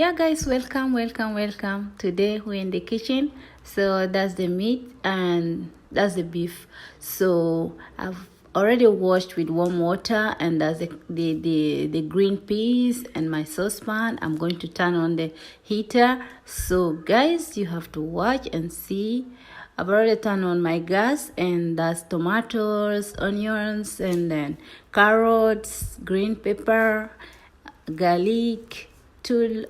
Yeah guys, welcome. Today we're in the kitchen. So that's the meat and that's the beef. So I've already washed with warm water, and that's the green peas and my saucepan. I'm going to turn on the heater. So guys, you have to watch and see. I've already turned on my gas, and that's tomatoes, onions, and then carrots, green pepper, garlic, tool,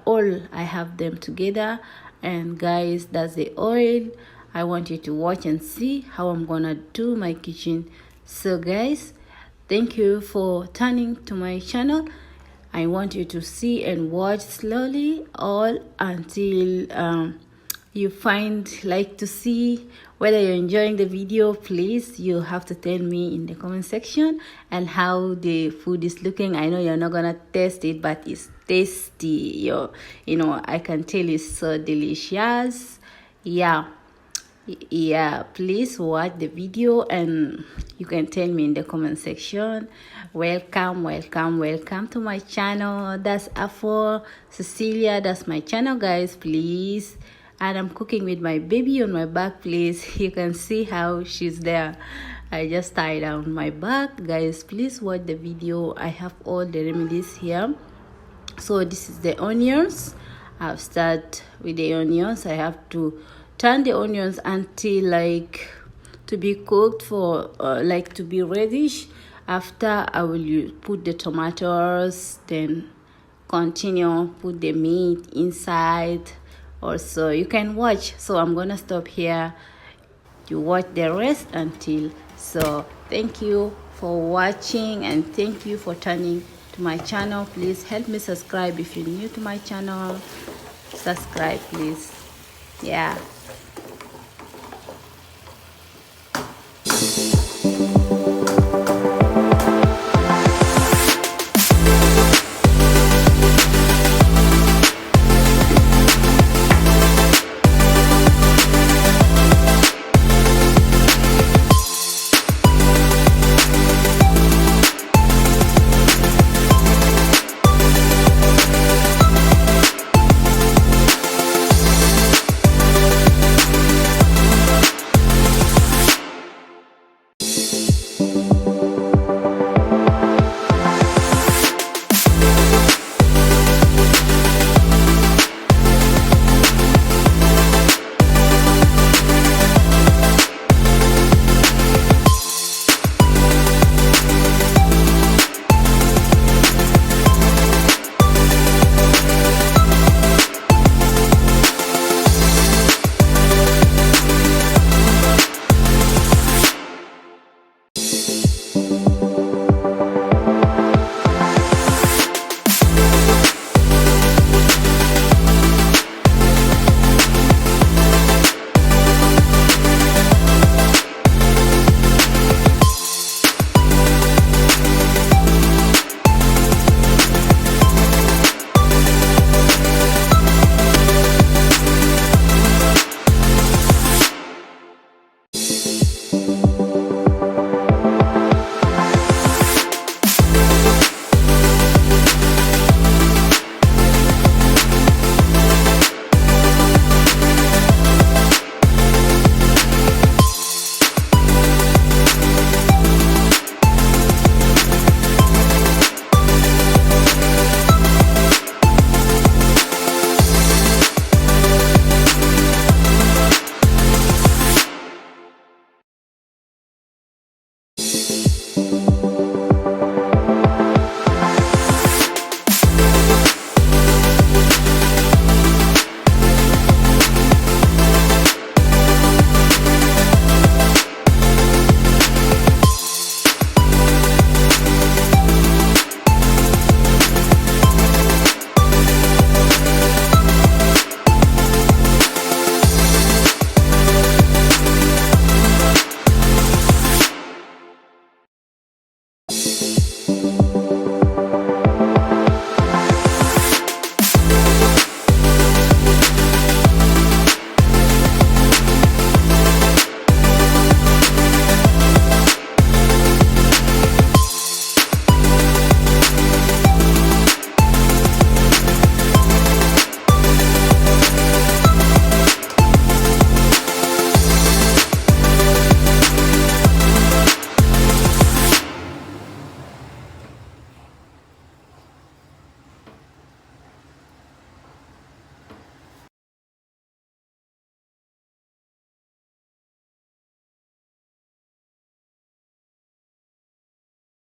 all I have them together. And guys, that's the oil. I want you to watch and see how I'm gonna do my kitchen. So guys, thank you for turning to my channel. I want you to see and watch slowly all until you find like to see whether you're enjoying the video. Please, you have to tell me in the comment section and how the food is looking. I know you're not gonna taste it, but it's tasty. You know, I can tell it's so delicious. Yeah, please watch the video and you can tell me in the comment section. Welcome to my channel. That's Afro Cecilia. That's my channel, guys. Please. And I'm cooking with my baby on my back. Please, you can see how she's there. I just tied down my back. Guys, please watch the video. I have all the remedies here. So this is the onions. I'll start with the onions. I have to turn the onions until like to be cooked for like to be reddish. After, I will put the tomatoes, then continue put the meat inside. Also, you can watch. So I'm gonna stop here. You watch the rest until. So thank you for watching and thank you for turning to my channel. Please help me subscribe if you're new to my channel. Subscribe, please. Yeah.